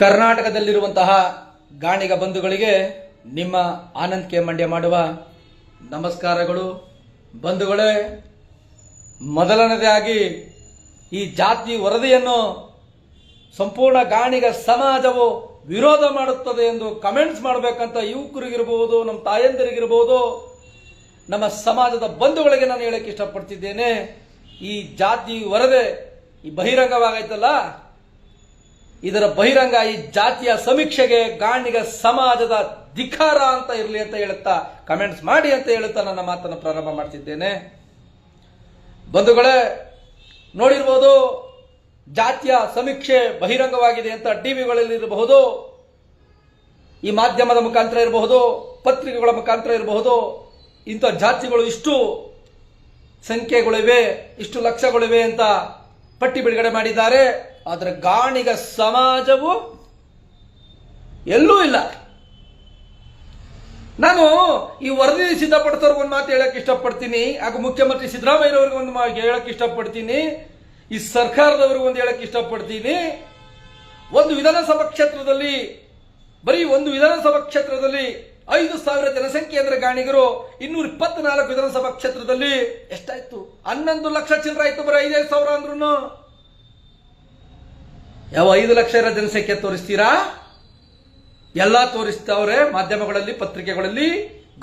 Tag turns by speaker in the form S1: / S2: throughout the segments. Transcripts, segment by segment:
S1: ಕರ್ನಾಟಕದಲ್ಲಿರುವಂತಹ ಗಾಣಿಗ ಬಂಧುಗಳಿಗೆ ನಿಮ್ಮ ಆನಂದ್ ಕೆ ಮಂಡ್ಯ ಮಾಡುವ ನಮಸ್ಕಾರಗಳು. ಬಂಧುಗಳೇ, ಮೊದಲನೇದಾಗಿ ಈ ಜಾತಿ ವರದಿಯನ್ನು ಸಂಪೂರ್ಣ ಗಾಣಿಗ ಸಮಾಜವು ವಿರೋಧ ಮಾಡುತ್ತದೆ ಎಂದು ಕಮೆಂಟ್ಸ್ ಮಾಡಬೇಕಂತ ಯುವಕರಿಗಿರಬಹುದು, ನಮ್ಮ ತಾಯಂದಿರಿಗಿರಬಹುದು, ನಮ್ಮ ಸಮಾಜದ ಬಂಧುಗಳಿಗೆ ನಾನು ಹೇಳಕ್ಕೆ ಇಷ್ಟಪಡ್ತಿದ್ದೇನೆ. ಈ ಜಾತಿ ವರದಿ ಈ ಬಹಿರಂಗವಾಗೈತಲ್ಲ, ಇದರ ಬಹಿರಂಗ ಈ ಜಾತಿಯ ಸಮೀಕ್ಷೆಗೆ ಗಾಣಿಗ ಸಮಾಜದ ಧಿಕ್ಕಾರ ಅಂತ ಇರಲಿ ಅಂತ ಹೇಳುತ್ತಾ ಕಮೆಂಟ್ಸ್ ಮಾಡಿ ಅಂತ ಹೇಳುತ್ತಾ ನನ್ನ ಮಾತನ್ನು ಪ್ರಾರಂಭ ಮಾಡ್ತಿದ್ದೇನೆ. ಬಂಧುಗಳೇ, ನೋಡಿರ್ಬೋದು, ಜಾತಿಯ ಸಮೀಕ್ಷೆ ಬಹಿರಂಗವಾಗಿದೆ ಅಂತ ಟಿವಿಗಳಲ್ಲಿ ಇರಬಹುದು, ಈ ಮಾಧ್ಯಮದ ಮುಖಾಂತರ ಇರಬಹುದು, ಪತ್ರಿಕೆಗಳ ಮುಖಾಂತರ ಇರಬಹುದು. ಇಂಥ ಜಾತಿಗಳು ಇಷ್ಟು ಸಂಖ್ಯೆಗಳಿವೆ, ಇಷ್ಟು ಲಕ್ಷಗಳಿವೆ ಅಂತ ಪಟ್ಟಿ ಬಿಡುಗಡೆ ಮಾಡಿದ್ದಾರೆ. ಆದರೆ ಗಾಣಿಗ ಸಮಾಜವು ಎಲ್ಲೂ ಇಲ್ಲ. ನಾನು ಈ ವರದಿ ಸಿದ್ಧಪಡಿಸೋರ್ಗೆ ಒಂದು ಮಾತು ಹೇಳಕ್ ಇಷ್ಟಪಡ್ತೀನಿ, ಹಾಗೂ ಮುಖ್ಯಮಂತ್ರಿ ಸಿದ್ದರಾಮಯ್ಯವ್ರಿಗೆ ಒಂದು ಹೇಳಕ್ ಇಷ್ಟಪಡ್ತೀನಿ, ಈ ಸರ್ಕಾರದವ್ರಿಗೆ ಒಂದು ಹೇಳಕ್ ಇಷ್ಟಪಡ್ತೀನಿ. ಒಂದು ವಿಧಾನಸಭಾ ಕ್ಷೇತ್ರದಲ್ಲಿ, ಬರೀ ಒಂದು ವಿಧಾನಸಭಾ ಕ್ಷೇತ್ರದಲ್ಲಿ 5,000 ಜನಸಂಖ್ಯೆ ಅಂದ್ರೆ ಗಾಣಿಗರು, 224 ವಿಧಾನಸಭಾ ಕ್ಷೇತ್ರದಲ್ಲಿ ಎಷ್ಟಾಯ್ತು? 11 ಲಕ್ಷ ಚಿಲ್ಲರೆ ಆಯ್ತು. ಬರೀ 5,000 ಅಂದ್ರೂ ಯಾವ 5 ಲಕ್ಷ ಇರೋ ಜನಸಂಖ್ಯೆ ತೋರಿಸ್ತೀರಾ? ಎಲ್ಲ ತೋರಿಸ್ತಾವ್ರೆ ಮಾಧ್ಯಮಗಳಲ್ಲಿ, ಪತ್ರಿಕೆಗಳಲ್ಲಿ.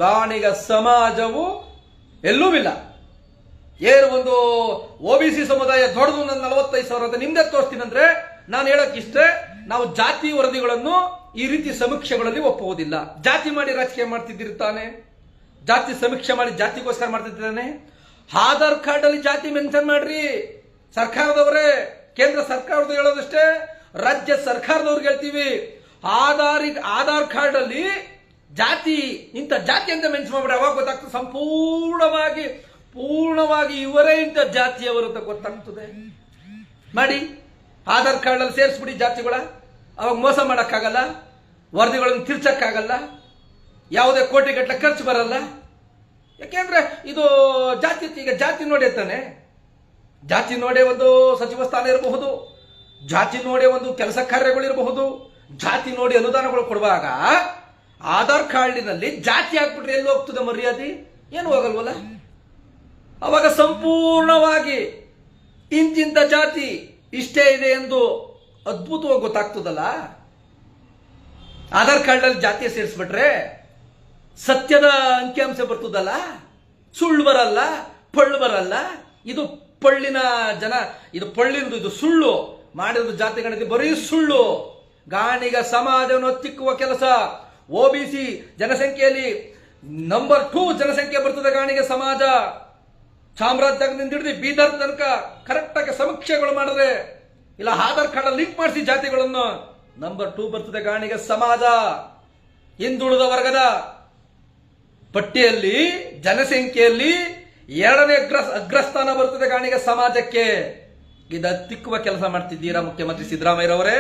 S1: ಗಾಣಿಗ ಸಮಾಜವು ಎಲ್ಲೂ ಇಲ್ಲ. ಏನು ಒಂದು OBC ಸಮುದಾಯ ದೊಡ್ಡದು, ನನ್ನ 45,000 ಅಂತ ನಿಮ್ದೇ ತೋರಿಸ್ತೀನಂದ್ರೆ ನಾನು ಹೇಳಕ್ ಇಷ್ಟೇ, ನಾವು ಜಾತಿ ವರದಿಗಳನ್ನು ಈ ರೀತಿ ಸಮೀಕ್ಷೆಗಳಲ್ಲಿ ಒಪ್ಪುವುದಿಲ್ಲ. ಜಾತಿ ಮಾಡಿ ರಾಜಕೀಯ ಮಾಡ್ತಿದ್ದೀರಿ ತಾನೆ, ಜಾತಿ ಸಮೀಕ್ಷೆ ಮಾಡಿ ಜಾತಿಗೋಸ್ಕರ ಮಾಡ್ತಿದ್ದಾನೆ. ಆಧಾರ್ ಕಾರ್ಡ್ ಅಲ್ಲಿ ಜಾತಿ ಮೆನ್ಷನ್ ಮಾಡ್ರಿ ಸರ್ಕಾರದವರೇ. ಕೇಂದ್ರ ಸರ್ಕಾರದ ಹೇಳೋದಷ್ಟೇ, ರಾಜ್ಯ ಸರ್ಕಾರದವ್ರಿಗೆ ಹೇಳ್ತೀವಿ, ಆಧಾರ್ ಕಾರ್ಡ್ ಅಲ್ಲಿ ಜಾತಿ, ಇಂಥ ಜಾತಿ ಅಂತ ಮೆನ್ಷನ್ ಮಾಡ್ಬಿಡಿ. ಅವಾಗ ಗೊತ್ತಾಗ್ತದೆ ಪೂರ್ಣವಾಗಿ ಇವರೇ ಇಂಥ ಜಾತಿಯವರು ಅಂತ ಗೊತ್ತಾಗ್ತದೆ. ಮಾಡಿ ಆಧಾರ್ ಕಾರ್ಡ್ ಅಲ್ಲಿ ಸೇರಿಸ್ಬಿಡಿ ಜಾತಿಗಳ. ಅವಾಗ ಮೋಸ ಮಾಡಕ್ಕಾಗಲ್ಲ, ವರದಿಗಳನ್ನು ತಿರ್ಚಕ್ಕಾಗಲ್ಲ, ಯಾವುದೇ ಕೋಟಿಗಟ್ಟಲೆ ಖರ್ಚು ಬರಲ್ಲ. ಯಾಕೆಂದ್ರೆ ಇದು ಜಾತಿ, ಈಗ ಜಾತಿ ನೋಡಿ ತಾನೆ, ಜಾತಿ ನೋಡೇ ಒಂದು ಸಚಿವ ಸ್ಥಾನ ಇರಬಹುದು, ಜಾತಿ ನೋಡೇ ಒಂದು ಕೆಲಸ ಕಾರ್ಯಗಳು ಇರಬಹುದು, ಜಾತಿ ನೋಡಿ ಅನುದಾನಗಳು ಕೊಡುವಾಗ ಆಧಾರ್ ಕಾರ್ಡಿನಲ್ಲಿ ಜಾತಿ ಹಾಕ್ಬಿಟ್ರೆ ಎಲ್ಲಿ ಹೋಗ್ತದೆ ಮರ್ಯಾದೆ? ಏನು ಹೋಗಲ್ವಲ್ಲ. ಅವಾಗ ಸಂಪೂರ್ಣವಾಗಿ ಇಂತಿಂತ ಜಾತಿ ಇಷ್ಟೇ ಇದೆ ಎಂದು ಅದ್ಭುತವಾಗಿ ಗೊತ್ತಾಗ್ತದಲ್ಲ. ಆಧಾರ್ ಕಾರ್ಡ್ ಅಲ್ಲಿ ಜಾತಿ ಸೇರಿಸ್ಬಿಟ್ರೆ ಸತ್ಯದ ಅಂಕಿಅಂಶ ಬರ್ತದಲ್ಲ, ಸುಳ್ಳು ಬರಲ್ಲ, ಪಳ್ಳು ಬರಲ್ಲ. ಇದು ಪಳ್ಳಿನ ಜನ, ಇದು ಪಳ್ಳಿಂದು, ಇದು ಸುಳ್ಳು ಮಾಡಿರೋದು ಜಾತಿ ಗಣತಿ ಬರೀ ಸುಳ್ಳು. ಗಾಣಿಗ ಸಮಾಜವನ್ನು ಹತ್ತಿಕ್ಕುವ ಕೆಲಸ. OBC ಜನಸಂಖ್ಯೆಯಲ್ಲಿ ನಂಬರ್ 2 ಜನಸಂಖ್ಯೆ ಬರ್ತದೆ ಗಾಣಿಗ ಸಮಾಜ. ಚಾಮರಾಜನಗರದಿಂದ ಹಿಡಿದು ಬೀದರ್ ತನಕ ಕರೆಕ್ಟ್ ಆಗಿ ಸಮೀಕ್ಷೆಗಳು ಮಾಡಿದ್ರೆ, ಇಲ್ಲ ಆಧಾರ್ ಕಾರ್ಡ್ ಲಿಂಕ್ ಮಾಡಿಸಿ ಜಾತಿಗಳನ್ನು, ನಂಬರ್ 2 ಬರ್ತದೆ ಗಾಣಿಗ ಸಮಾಜ. ಹಿಂದುಳಿದ ವರ್ಗದ ಪಟ್ಟಿಯಲ್ಲಿ ಜನಸಂಖ್ಯೆಯಲ್ಲಿ 2ನೇ ಅಗ್ರಸ್ಥಾನ ಬರ್ತದೆ ಗಾಣಿಗ ಸಮಾಜಕ್ಕೆ. ಇದು ಹತ್ತಿಕ್ಕುವ ಕೆಲಸ ಮಾಡ್ತಿದ್ದೀರಾ ಮುಖ್ಯಮಂತ್ರಿ ಸಿದ್ದರಾಮಯ್ಯರವರೇ,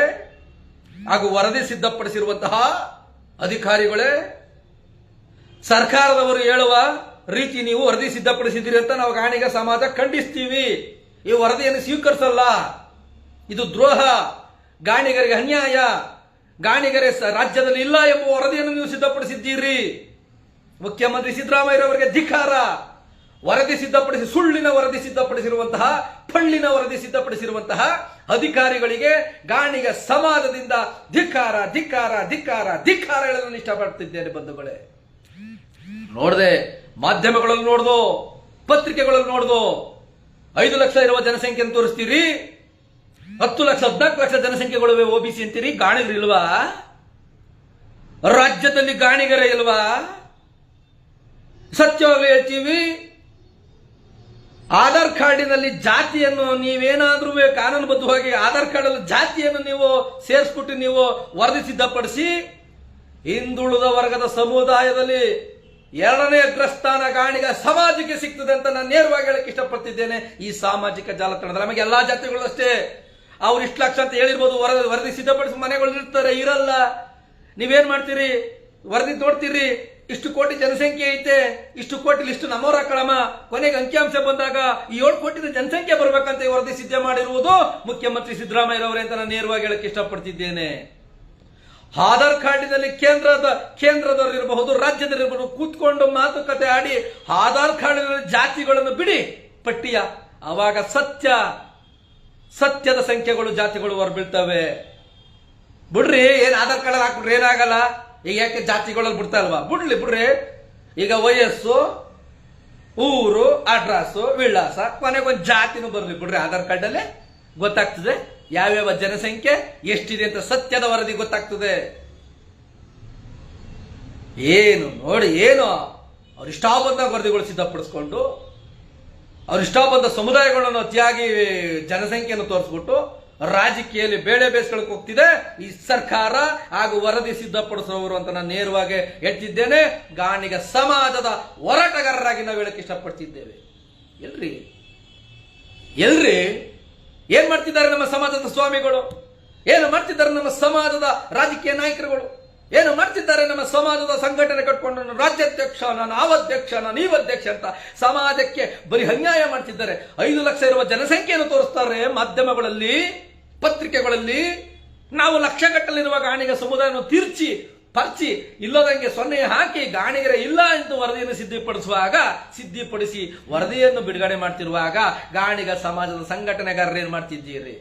S1: ಹಾಗೂ ವರದಿ ಸಿದ್ಧಪಡಿಸಿರುವಂತಹ ಅಧಿಕಾರಿಗಳೇ. ಸರ್ಕಾರದವರು ಹೇಳುವ ರೀತಿ ನೀವು ವರದಿ ಸಿದ್ಧಪಡಿಸಿದ್ದೀರಿ ಅಂತ ನಾವು ಗಾಣಿಗ ಸಮಾಜ ಖಂಡಿಸ್ತೀವಿ. ಈ ವರದಿಯನ್ನು ಸ್ವೀಕರಿಸಲ್ಲ. ಇದು ದ್ರೋಹ, ಗಾಣಿಗರಿಗೆ ಅನ್ಯಾಯ, ಗಾಣಿಗರೇ ರಾಜ್ಯದಲ್ಲಿ ಇಲ್ಲ ಎಂಬ ವರದಿಯನ್ನು ನೀವು ಸಿದ್ಧಪಡಿಸಿದ್ದೀರಿ. ಮುಖ್ಯಮಂತ್ರಿ ಸಿದ್ದರಾಮಯ್ಯರವರಿಗೆ ಧಿಕ್ಕಾರ. ವರದಿ ಸಿದ್ಧಪಡಿಸಿ, ಸುಳ್ಳಿನ ವರದಿ ಸಿದ್ಧಪಡಿಸಿರುವಂತಹ, ಪಳ್ಳಿನ ವರದಿ ಸಿದ್ಧಪಡಿಸಿರುವಂತಹ ಅಧಿಕಾರಿಗಳಿಗೆ ಗಾಣಿಗ ಸಮಾಜದಿಂದ ಧಿಕ್ಕಾರ, ಧಿಕ್ಕಾರ, ಧಿಕ್ಕಾರ, ಧಿಕ್ಕಾರ ಹೇಳಲು ಇಷ್ಟಪಡ್ತಿದ್ದೇನೆ. ಬಂಧುಗಳೇ, ನೋಡದೆ ಮಾಧ್ಯಮಗಳಲ್ಲಿ ನೋಡ್ದು, ಪತ್ರಿಕೆಗಳಲ್ಲಿ ನೋಡ್ದು 5 ಲಕ್ಷ ಇರುವ ಜನಸಂಖ್ಯೆಯನ್ನು ತೋರಿಸ್ತೀರಿ, 10 ಲಕ್ಷ 14 ಲಕ್ಷ ಜನಸಂಖ್ಯೆಗಳು OBC ಅಂತೀರಿ. ಗಾಣಿಗರು ಇಲ್ವಾ? ರಾಜ್ಯದಲ್ಲಿ ಗಾಣಿಗರೇ ಇಲ್ವಾ? ಸತ್ಯವಾಗ್ಲೂ ಹೇಳ್ತೀವಿ, ಆಧಾರ್ ಕಾರ್ಡಿನಲ್ಲಿ ಜಾತಿಯನ್ನು ನೀವೇನಾದ್ರೂ ಕಾನೂನುಬದ್ಧವಾಗಿ ಆಧಾರ್ ಕಾರ್ಡ್ ಅಲ್ಲಿ ಜಾತಿಯನ್ನು ನೀವು ಸೇರಿಸ್ಬಿಟ್ಟು ನೀವು ವರದಿ ಸಿದ್ಧಪಡಿಸಿ, ಹಿಂದುಳಿದ ವರ್ಗದ ಸಮುದಾಯದಲ್ಲಿ 2ನೇ ಅಗ್ರಸ್ಥಾನ ಗಾಣಿಗ ಸಮಾಜಕ್ಕೆ ಸಿಗ್ತದೆ ಅಂತ ನಾನು ನೇರವಾಗಿ ಹೇಳಕ್ಕೆ ಇಷ್ಟಪಡ್ತಿದ್ದೇನೆ. ಈ ಸಾಮಾಜಿಕ ಜಾಲತಾಣದಲ್ಲಿ ನಮಗೆ ಎಲ್ಲಾ ಜಾತಿಗಳು ಅಷ್ಟೇ, ಅವ್ರು ಇಷ್ಟು ಲಕ್ಷ ಅಂತ ಹೇಳಿರ್ಬೋದು, ವರದಿ ಸಿದ್ಧಪಡಿಸಿ ಮನೆಗಳು ಇರ್ತಾರೆ, ಇರಲ್ಲ. ನೀವೇನ್ ಮಾಡ್ತೀರಿ? ವರದಿ ನೋಡ್ತೀರಿ, ಇಷ್ಟು ಕೋಟಿ ಜನಸಂಖ್ಯೆ ಐತೆ, ಇಷ್ಟು ಕೋಟಿ ಇಷ್ಟು ನಮ್ಮವರ ಕಳಮ, ಕೊನೆಗೆ ಅಂಕಿಅಂಶ ಬಂದಾಗ ಈ 7 ಕೋಟಿ ಜನಸಂಖ್ಯೆ ಬರ್ಬೇಕಂತ ವರದಿ ಸಿದ್ಧ ಮಾಡಿರುವುದು ಮುಖ್ಯಮಂತ್ರಿ ಸಿದ್ದರಾಮಯ್ಯರವರೇ ಅಂತ ನಾನು ನೇರವಾಗಿ ಹೇಳಕ್ಕೆ ಇಷ್ಟಪಡ್ತಿದ್ದೇನೆ. ಆಧಾರ್ ಕಾರ್ಡಿನಲ್ಲಿ ಕೇಂದ್ರದವರಿರಬಹುದು, ರಾಜ್ಯದಲ್ಲಿರಬಹುದು, ಕೂತ್ಕೊಂಡು ಮಾತುಕತೆ ಆಡಿ ಆಧಾರ್ ಕಾರ್ಡಿನಲ್ಲಿ ಜಾತಿಗಳನ್ನು ಬಿಡಿ ಪಟ್ಟಿಯ, ಆವಾಗ ಸತ್ಯದ ಸಂಖ್ಯೆಗಳು ಜಾತಿಗಳು ಹೊರಬೀಳ್ತವೆ. ಬಿಡ್ರಿ, ಏನ್ ಆಧಾರ್ ಕಾರ್ಡ್ ಹಾಕ್ಬಿಟ್ರಿ ಏನಾಗಲ್ಲ, ಈಗ ಯಾಕೆ ಜಾತಿಗಳಲ್ಲಿ ಬಿಡ್ತಾ ಇಲ್ವಾ? ಬಿಡ್ರಿ. ಈಗ ವಯಸ್ಸು, ಊರು, ಅಡ್ರೆಸ್, ವಿಳಾಸ, ಕೊನೆಗೊಂದು ಜಾತಿನೂ ಬರ್ಲಿ ಬಿಡ್ರಿ. ಆಧಾರ್ ಕಾರ್ಡ್ ಅಲ್ಲೇ ಗೊತ್ತಾಗ್ತದೆ ಯಾವ್ಯಾವ ಜನಸಂಖ್ಯೆ ಎಷ್ಟಿದೆ ಅಂತ, ಸತ್ಯದ ವರದಿ ಗೊತ್ತಾಗ್ತದೆ. ಏನು ಅವ್ರ ಇಷ್ಟ ಬಂದ ವರದಿಗಳು ಸಿದ್ಧಪಡಿಸ್ಕೊಂಡು ಅವ್ರ ಇಷ್ಟ ಬಂದ ಸಮುದಾಯಗಳನ್ನು ಅತಿಯಾಗಿ ಜನಸಂಖ್ಯೆಯನ್ನು ತೋರಿಸ್ಬಿಟ್ಟು ರಾಜಕೀಯದಲ್ಲಿ ಬೇಳೆ ಬೇಯಿಸ್ಕೊಳಕ್ ಹೋಗ್ತಿದೆ ಈ ಸರ್ಕಾರ ಹಾಗೂ ವರದಿ ಸಿದ್ಧಪಡಿಸುವವರು ಅಂತ ನಾನು ನೇರವಾಗಿ ಹೇಳ್ತಿದ್ದೇನೆ. ಗಾಣಿಗ ಸಮಾಜದ ಹೋರಾಟಗಾರರಾಗಿ ನಾವು ಹೇಳಕ್ ಇಷ್ಟಪಡ್ತಿದ್ದೇವೆ. ಎಲ್ರಿ ಏನ್ ಮಾಡ್ತಿದ್ದಾರೆ ನಮ್ಮ ಸಮಾಜದ ಸ್ವಾಮಿಗಳು? ಏನು ಮಾಡ್ತಿದ್ದಾರೆ ನಮ್ಮ ಸಮಾಜದ ರಾಜಕೀಯ ನಾಯಕರುಗಳು? ಏನು ಮಾಡ್ತಿದ್ದಾರೆ ನಮ್ಮ ಸಮಾಜದ ಸಂಘಟನೆ ಕಟ್ಕೊಂಡು ನಾನು ರಾಜ್ಯಾಧ್ಯಕ್ಷ, ನಾನು ಆವಧ್ಯಕ್ಷ, ನಾನು ಈವಧ್ಯಕ್ಷ ಅಂತ ಸಮಾಜಕ್ಕೆ ಬರೀ ಅನ್ಯಾಯ ಮಾಡ್ತಿದ್ದಾರೆ. 5 ಲಕ್ಷ ಇರುವ ಜನಸಂಖ್ಯೆಯನ್ನು ತೋರಿಸ್ತಾರೆ ಮಾಧ್ಯಮಗಳಲ್ಲಿ, ಪತ್ರಿಕೆಗಳಲ್ಲಿ. ನಾವು ಲಕ್ಷಗಟ್ಟಲಿರುವ ಗಾಣಿಗ ಸಮುದಾಯವನ್ನು ಪರ್ಚಿ ಇಲ್ಲದಂಗೆ 0 ಹಾಕಿ ಗಾಣಿಗರೇ ಇಲ್ಲ ಎಂದು ವರದಿಯನ್ನು ಸಿದ್ಧಪಡಿಸಿ ವರದಿಯನ್ನು ಬಿಡುಗಡೆ ಮಾಡ್ತಿರುವಾಗ ಗಾಣಿಗ ಸಮಾಜದ ಸಂಘಟನೆಗಾರರು ಏನ್ ಮಾಡ್ತಿದ್ದೀರಿ?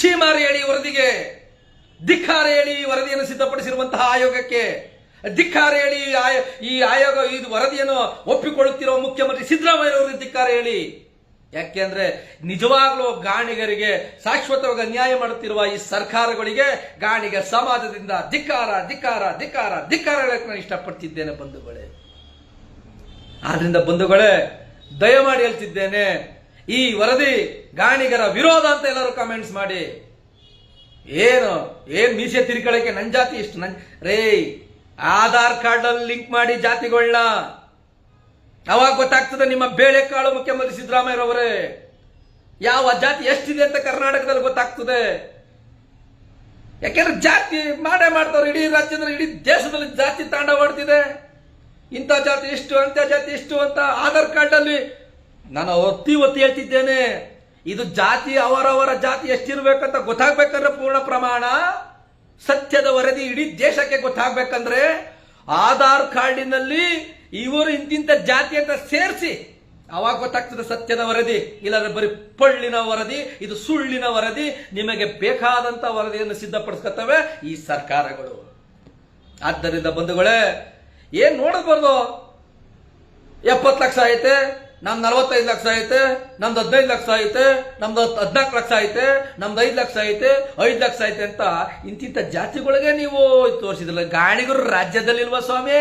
S1: ಛೀಮಾರಿ ಹೇಳಿ ವರದಿಗೆ, ಧಿಕ್ಕಾರ ಹೇಳಿ ವರದಿಯನ್ನು ಸಿದ್ಧಪಡಿಸಿರುವಂತಹ ಆಯೋಗಕ್ಕೆ, ಧಿಕ್ಕಾರ ಹೇಳಿ ಈ ಆಯೋಗ ಇದು ವರದಿಯನ್ನು ಒಪ್ಪಿಕೊಳ್ಳುತ್ತಿರುವ ಮುಖ್ಯಮಂತ್ರಿ ಸಿದ್ದರಾಮಯ್ಯ ಅವರಿಗೆ ಧಿಕ್ಕಾರ ಹೇಳಿ. ಯಾಕೆಂದ್ರೆ ನಿಜವಾಗ್ಲೂ ಗಾಣಿಗರಿಗೆ ಶಾಶ್ವತವಾಗಿ ಅನ್ಯಾಯ ಮಾಡುತ್ತಿರುವ ಈ ಸರ್ಕಾರಗಳಿಗೆ ಗಾಣಿಗ ಸಮಾಜದಿಂದ ಧಿಕ್ಕಾರ ಹೇಳಕ್ಕೆ ನಾನು ಇಷ್ಟಪಡ್ತಿದ್ದೇನೆ ಬಂಧುಗಳೇ. ಆದ್ರಿಂದ ಬಂಧುಗಳೇ, ದಯಮಾಡಿ ಹೇಳ್ತಿದ್ದೇನೆ, ಈ ವರದಿ ಗಾಣಿಗರ ವಿರೋಧ ಅಂತ ಎಲ್ಲರೂ ಕಮೆಂಟ್ಸ್ ಮಾಡಿ. ಏನ್ ಮೀಸೆ ತಿರ್ಕೊಳ್ಳಕ್ಕೆ ನನ್ ಜಾತಿ ಇಷ್ಟು ಆಧಾರ್ ಕಾರ್ಡ್ ಅಲ್ಲಿ ಲಿಂಕ್ ಮಾಡಿ ಜಾತಿಗಳನ್ನ, ಅವಾಗ ಗೊತ್ತಾಗ್ತದೆ ನಿಮ್ಮ ಬೇಳೆಕಾಳು ಮುಖ್ಯಮಂತ್ರಿ ಸಿದ್ದರಾಮಯ್ಯರವರೇ ಯಾವ ಜಾತಿ ಎಷ್ಟಿದೆ ಅಂತ ಕರ್ನಾಟಕದಲ್ಲಿ ಗೊತ್ತಾಗ್ತದೆ. ಯಾಕೆಂದ್ರೆ ಜಾತಿ ಮಾಡ್ತಾರೆ, ಇಡೀ ರಾಜ್ಯದಲ್ಲಿ ಇಡೀ ದೇಶದಲ್ಲಿ ಜಾತಿ ತಾಂಡವಾಡ್ತಿದೆ. ಇಂಥ ಜಾತಿ ಇಷ್ಟು, ಅಂತ ಜಾತಿ ಇಷ್ಟು ಅಂತ ಆಧಾರ್ ಕಾರ್ಡ್ ಅಲ್ಲಿ ನಾನು ಒತ್ತಿ ಹೇಳ್ತಿದ್ದೇನೆ. ಇದು ಜಾತಿ ಅವರವರ ಜಾತಿ ಎಷ್ಟಿರ್ಬೇಕಂತ ಗೊತ್ತಾಗ್ಬೇಕಂದ್ರೆ ಪೂರ್ಣ ಪ್ರಮಾಣ ಸತ್ಯದ ವರದಿ ಇಡೀ ದೇಶಕ್ಕೆ ಗೊತ್ತಾಗ್ಬೇಕಂದ್ರೆ ಆಧಾರ್ ಕಾರ್ಡಿನಲ್ಲಿ ಇವರು ಇಂತಿಂತ ಜಾತಿ ಅಂತ ಸೇರಿಸಿ ಅವಾಗ ಗೊತ್ತಾಗ್ತದೆ ಸತ್ಯದ ವರದಿ. ಇಲ್ಲಾಂದ್ರೆ ಬರೀ ಪಳ್ಳಿನ ವರದಿ, ಇದು ಸುಳ್ಳಿನ ವರದಿ. ನಿಮಗೆ ಬೇಕಾದಂತ ವರದಿಯನ್ನು ಸಿದ್ಧಪಡಿಸ್ಕೊತವೆ ಈ ಸರ್ಕಾರಗಳು. ಆದ್ದರಿಂದ ಬಂಧುಗಳೇ, ಏನ್ ನೋಡಬಾರ್ದು, 70 ಲಕ್ಷ ಐತೆ, ನಮ್ದು 45 ಲಕ್ಷ ಐತೆ, ನಮ್ದು 15 ಲಕ್ಷ ಐತೆ, ನಮ್ದು 14 ಲಕ್ಷ ಐತೆ, ನಮ್ದು 5 ಲಕ್ಷ ಐತೆ, 5 ಲಕ್ಷ ಐತೆ ಅಂತ ಇಂತಿಂತ ಜಾತಿಗಳಿಗೆ ನೀವು ತೋರಿಸಿದ್ರಲ್ಲ. ಗಾಣಿಗರು ರಾಜ್ಯದಲ್ಲಿಲ್ವಾ ಸ್ವಾಮಿ?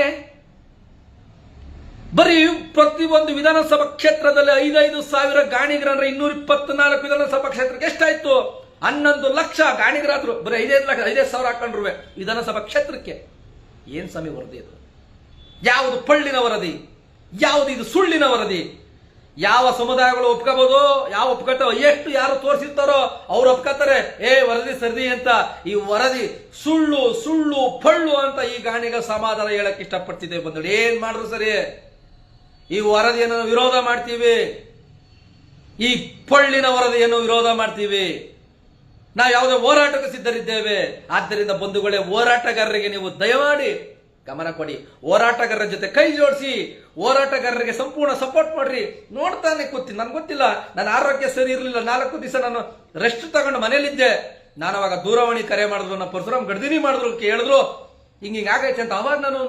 S1: ಬರೀ ಪ್ರತಿಯೊಂದು ವಿಧಾನಸಭಾ ಕ್ಷೇತ್ರದಲ್ಲಿ 5,000 ಗಾಣಿಗರಂದ್ರೆ 224 ವಿಧಾನಸಭಾ ಕ್ಷೇತ್ರಕ್ಕೆ ಎಷ್ಟಾಯ್ತು? 11 ಲಕ್ಷ ಗಾಣಿಗರಾದ್ರು. ಬರೀ 5,000 ಹಾಕೊಂಡ್ರು ವಿಧಾನಸಭಾ ಕ್ಷೇತ್ರಕ್ಕೆ. ಏನ್ ಸ್ವಾಮಿ ವರದಿ ಇದು? ಯಾವುದು ಪಳ್ಳಿನ ವರದಿ? ಯಾವುದು ಇದು ಸುಳ್ಳಿನ ವರದಿ? ಯಾವ ಸಮುದಾಯಗಳು ಒಪ್ಕೋಬಹುದು, ಯಾವ ಒಪ್ಕೊತಾವ, ಎಷ್ಟು ಯಾರು ತೋರಿಸಿರ್ತಾರೋ ಅವ್ರು ಒಪ್ಕೋತಾರೆ ವರದಿ ಸರದಿ ಅಂತ. ಈ ವರದಿ ಸುಳ್ಳು ಪಳ್ಳು ಅಂತ ಈ ಗಾಣಿಗ ಸಮಾಧಾನ ಹೇಳಕ್ ಇಷ್ಟಪಡ್ತಿದ್ದೇವೆ ಬಂದ್ರೆ. ಏನ್ ಮಾಡಿದ್ರು ಸರಿ, ಈ ವರದಿಯನ್ನು ವಿರೋಧ ಮಾಡ್ತೀವಿ, ಈ ಪಳ್ಳಿನ ವರದಿಯನ್ನು ವಿರೋಧ ಮಾಡ್ತೀವಿ. ನಾವು ಯಾವುದೇ ಹೋರಾಟಕ್ಕೆ ಸಿದ್ಧರಿದ್ದೇವೆ. ಆದ್ದರಿಂದ ಬಂಧುಗಳೇ, ಹೋರಾಟಗಾರರಿಗೆ ನೀವು ದಯಮಾಡಿ ಗಮನ ಕೊಡಿ, ಹೋರಾಟಗಾರರ ಜೊತೆ ಕೈ ಜೋಡಿಸಿ, ಹೋರಾಟಗಾರರಿಗೆ ಸಂಪೂರ್ಣ ಸಪೋರ್ಟ್ ಮಾಡ್ರಿ. ನೋಡ್ತಾನೆ ಕೂತೀನಿ, ನನ್ಗೆ ಗೊತ್ತಿಲ್ಲ, ನನ್ನ ಆರೋಗ್ಯ ಸರಿ ಇರಲಿಲ್ಲ, 4 ದಿವಸ ನಾನು ರೆಸ್ಟ್ ತಗೊಂಡು ಮನೇಲಿದ್ದೆ. ನಾನು ಅವಾಗ ದೂರವಾಣಿ ಕರೆ ಮಾಡಿದ್ರು, ನಮ್ಮ ಪರಶುರಾಮ್ ಗಡ್ದಿನಿ ಮಾಡಿದ್ರು, ಹೇಳಿದ್ರು ಹಿಂಗ ಆಗೈತೆ ಅಂತ. ಅವಾಗ ನಾನು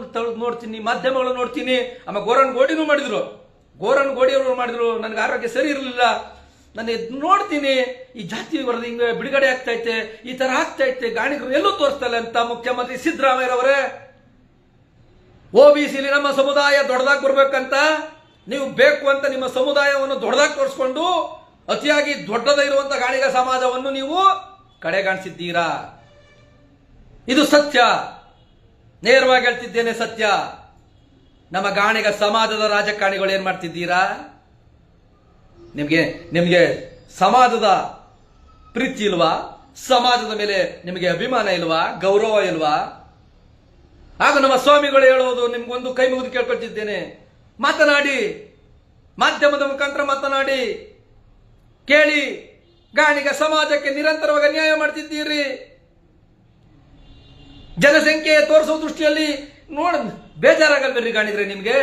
S1: ನೋಡ್ತೀನಿ, ಮಾಧ್ಯಮಗಳು ನೋಡ್ತೀನಿ. ಆಮೇಲೆ ಗೋರನ್ ಗೋಡಿನೂ ಮಾಡಿದ್ರು, ಗೋಡಿಯವರು ಮಾಡಿದ್ರು. ನನಗೆ ಆರೋಗ್ಯ ಸರಿ ಇರಲಿಲ್ಲ, ನಾನು ನೋಡ್ತೀನಿ ಈ ಜಾತಿ ವರದಿ ಹಿಂಗೆ ಬಿಡುಗಡೆ ಆಗ್ತೈತೆ, ಈ ತರ ಆಗ್ತೈತೆ, ಗಾಣಿಗರು ಎಲ್ಲೂ ತೋರಿಸ್ತಲ್ಲ ಅಂತ ಮುಖ್ಯಮಂತ್ರಿ ಸಿದ್ದರಾಮಯ್ಯರವರೇ. OBCಲಿ ನಮ್ಮ ಸಮುದಾಯ ದೊಡ್ಡದಾಗಿ ಬರ್ಬೇಕಂತ ನೀವು ಬೇಕು ಅಂತ ನಿಮ್ಮ ಸಮುದಾಯವನ್ನು ದೊಡ್ಡದಾಗಿ ತೋರಿಸ್ಕೊಂಡು ಅತಿಯಾಗಿ ದೊಡ್ಡದಿರುವಂತ ಗಾಣಿಗ ಸಮಾಜವನ್ನು ನೀವು ಕಡೆಗಾಣಿಸಿದ್ದೀರಾ. ಇದು ಸತ್ಯ, ನೇರವಾಗಿ ಹೇಳ್ತಿದ್ದೇನೆ, ಸತ್ಯ. ನಮ್ಮ ಗಾಣಿಗ ಸಮಾಜದ ರಾಜಕಾರಣಿಗಳು ಏನ್ ಮಾಡ್ತಿದ್ದೀರಾ? ನಿಮ್ಗೆ ಸಮಾಜದ ಪ್ರೀತಿ ಇಲ್ವಾ? ಸಮಾಜದ ಮೇಲೆ ನಿಮಗೆ ಅಭಿಮಾನ ಇಲ್ವಾ? ಗೌರವ ಇಲ್ವಾ? ಆಗ ನಮ್ಮ ಸ್ವಾಮಿಗಳು ಹೇಳೋದು ನಿಮ್ಗೊಂದು ಕೈ ಮುಗಿದು ಕೇಳ್ಕೊಳ್ತಿದ್ದೇನೆ, ಮಾತನಾಡಿ, ಮಾಧ್ಯಮದ ಮುಖಾಂತರ ಮಾತನಾಡಿ, ಕೇಳಿ. ಗಾಣಿಗ ಸಮಾಜಕ್ಕೆ ನಿರಂತರವಾಗಿ ಅನ್ಯಾಯ ಮಾಡ್ತಿದ್ದೀರಿ. ಜನಸಂಖ್ಯೆ ತೋರಿಸೋ ದೃಷ್ಟಿಯಲ್ಲಿ ನೋಡ ಬೇಜಾರಾಗಲ್ವೇನ್ರಿ ಗಾಣಿಗ್ರೆ ನಿಮ್ಗೆ?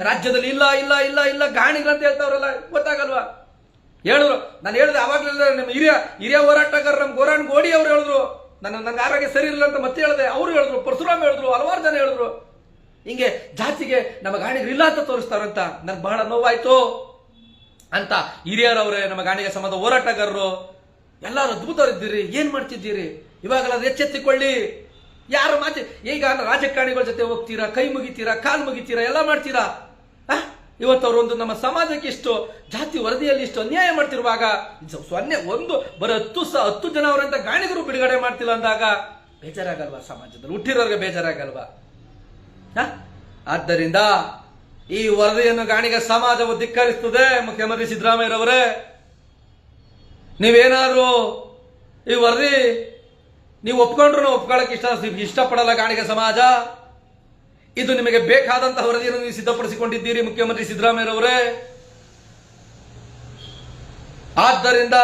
S1: ರಾಜ್ಯದಲ್ಲಿ ಇಲ್ಲ ಇಲ್ಲ ಇಲ್ಲ ಇಲ್ಲ ಗಾಣಿಗ್ರ ಅಂತ ಹೇಳ್ತಾವ್ರಲ್ಲ, ಗೊತ್ತಾಗಲ್ವಾ? ಹೇಳಿದ್ರು, ನಾನು ಹೇಳಿದೆ ಅವಾಗ್ಲಿಲ್ಲ, ನಿಮ್ಮ ಹಿರಿಯ ಹೋರಾಟಗಾರರು ನಮ್ ಗೋರಾಣ್ ಗೋಡಿ ಅವ್ರು ಹೇಳಿದ್ರು, ನಂಗೆ ಆರೋಗ್ಯ ಸರಿ ಇಲ್ಲ ಅಂತ ಮತ್ತೆ ಹೇಳಿದೆ, ಅವರು ಹೇಳಿದ್ರು, ಪರಶುರಾಮ್ ಹೇಳಿದ್ರು, ಹಲವಾರು ಜನ ಹೇಳಿದ್ರು. ಹಿಂಗೆ ಜಾತಿಗೆ ನಮ್ಮ ಗಾಣಿಗರು ಇಲ್ಲ ಅಂತ ತೋರಿಸ್ತಾರಂತ ನನ್ಗೆ ಬಹಳ ನೋವಾಯ್ತು ಅಂತ ಹಿರಿಯರವ್ರೆ, ನಮ್ಮ ಗಾಣಿಗ ಸಮಾಜದ ಹೋರಾಟಗಾರರು ಎಲ್ಲರೂ ಅದ್ಭುತರಿದ್ದೀರಿ, ಏನ್ ಮಾಡ್ತಿದ್ದೀರಿ? ಇವಾಗಲ್ಲ ಎಚ್ಚೆತ್ತಿಕೊಳ್ಳಿ. ಯಾರು ಮಾತಿ ಈಗ ರಾಜಕಾರಣಿಗಳ ಜೊತೆ ಹೋಗ್ತೀರಾ, ಕೈ ಮುಗಿತೀರಾ, ಕಾಲು ಮುಗಿತೀರಾ, ಎಲ್ಲ ಮಾಡ್ತೀರಾ. ಇವತ್ತು ಅವರು ಒಂದು ನಮ್ಮ ಸಮಾಜಕ್ಕೆ ಇಷ್ಟು ಜಾತಿ ವರದಿಯಲ್ಲಿ ಇಷ್ಟು ಅನ್ಯಾಯ ಮಾಡ್ತಿರುವಾಗ ಬರೀ 10 ಜನ ಅವರಂತ ಗಾಣಿಗರು ಬಿಡುಗಡೆ ಮಾಡ್ತಿಲ್ಲ ಅಂದಾಗ ಬೇಜಾರಾಗಲ್ವಾ? ಸಮಾಜದಲ್ಲಿ ಹುಟ್ಟಿರೋರ್ಗೆ ಬೇಜಾರಾಗಲ್ವಾ? ಆದ್ದರಿಂದ ಈ ವರದಿಯನ್ನು ಗಾಣಿಗ ಸಮಾಜವು ಧಿಕ್ಕರಿಸುತ್ತದೆ. ಮುಖ್ಯಮಂತ್ರಿ ಸಿದ್ದರಾಮಯ್ಯರವರೇ, ನೀವೇನಾದ್ರೂ ಈ ವರದಿ ನೀವು ಒಪ್ಕೊಂಡ್ರು ಒಪ್ಕೊಳ್ಳಕ್ಕೆ ಇಷ್ಟಪಡಲ್ಲ ಗಾಣಿಗ ಸಮಾಜ. ಇದು ನಿಮಗೆ ಬೇಕಾದಂತಹ ವರದಿಯನ್ನು ನೀವು ಸಿದ್ಧಪಡಿಸಿಕೊಂಡಿದ್ದೀರಿ ಮುಖ್ಯಮಂತ್ರಿ ಸಿದ್ದರಾಮಯ್ಯರವರೇ. ಆದ್ದರಿಂದ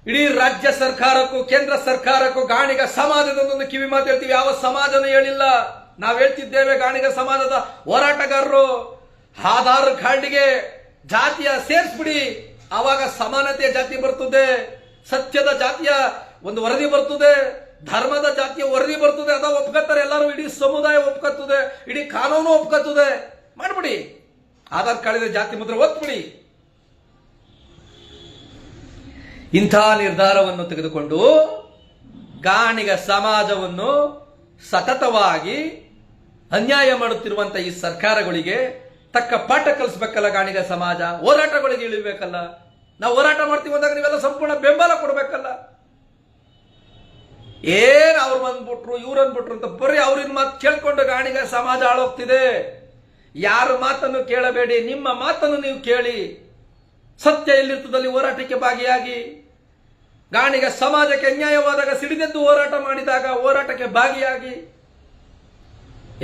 S1: ಇಡೀ ರಾಜ್ಯ ಸರ್ಕಾರಕ್ಕೂ ಕೇಂದ್ರ ಸರ್ಕಾರಕ್ಕೂ ಗಾಣಿಗ ಸಮಾಜದೊಂದೊಂದು ಕಿವಿ ಮಾತು ಹೇಳ್ತೀವಿ. ಯಾವ ಸಮಾಜನೂ ಹೇಳಿಲ್ಲ, ನಾವು ಹೇಳ್ತಿದ್ದೇವೆ. ಗಾಣಿಗ ಸಮಾಜದ ಹೋರಾಟಗಾರರು ಆಧಾರ್ ಕಾರ್ಡ್ಗೆ ಜಾತಿಯ ಸೇರಿಸ್ಬಿಡಿ, ಆವಾಗ ಸಮಾನತೆಯ ಜಾತಿ ಬರ್ತದೆ, ಸತ್ಯದ ಜಾತಿಯ ಒಂದು ವರದಿ ಬರ್ತದೆ, ಧರ್ಮದ ಜಾತಿಯ ವರದಿ ಬರ್ತದೆ. ಅದ ಒಪ್ಕೊತಾರೆ ಎಲ್ಲರೂ, ಇಡೀ ಸಮುದಾಯ ಒಪ್ಕೊತ್ತದೆ, ಇಡೀ ಕಾನೂನು ಒಪ್ಕೊತ್ತದೆ. ಮಾಡ್ಬಿಡಿ, ಆಧಾರ್ ಕಾರ್ಡ್ ಜಾತಿ ಮುದ್ರೆ ಒತ್ಬಿಡಿ. ಇಂಥ ನಿರ್ಧಾರವನ್ನು ತೆಗೆದುಕೊಂಡು ಗಾಣಿಗ ಸಮಾಜವನ್ನು ಸತತವಾಗಿ ಅನ್ಯಾಯ ಮಾಡುತ್ತಿರುವಂತಹ ಈ ಸರ್ಕಾರಗಳಿಗೆ ತಕ್ಕ ಪಾಠ ಕಲಿಸ್ಬೇಕಲ್ಲ. ಗಾಣಿಗ ಸಮಾಜ ಹೋರಾಟಗಳಿಗೆ ಇಳಿಬೇಕಲ್ಲ. ನಾವು ಹೋರಾಟ ಮಾಡ್ತೀವಿ ಅಂದಾಗ ನೀವೆಲ್ಲ ಸಂಪೂರ್ಣ ಬೆಂಬಲ ಕೊಡ್ಬೇಕಲ್ಲ. ಏನ್ ಅವ್ರು ಬಂದ್ಬಿಟ್ರು ಇವ್ರು ಅಂದ್ಬಿಟ್ರು ಅಂತ ಬರೀ ಅವ್ರಿನ ಮಾತು ಕೇಳ್ಕೊಂಡು ಗಾಣಿಗ ಸಮಾಜ ಹಾಳೋಗ್ತಿದೆ. ಯಾರ ಮಾತನ್ನು ಕೇಳಬೇಡಿ, ನಿಮ್ಮ ಮಾತನ್ನು ನೀವು ಕೇಳಿ. ಸತ್ಯ ಎಲ್ಲಿರ್ತದಲ್ಲಿ ಹೋರಾಟಕ್ಕೆ ಭಾಗಿಯಾಗಿ, ಗಾಣಿಗ ಸಮಾಜಕ್ಕೆ ಅನ್ಯಾಯವಾದಾಗ ಸಿಡಿದೆದ್ದು ಹೋರಾಟ ಮಾಡಿದಾಗ ಹೋರಾಟಕ್ಕೆ ಭಾಗಿಯಾಗಿ.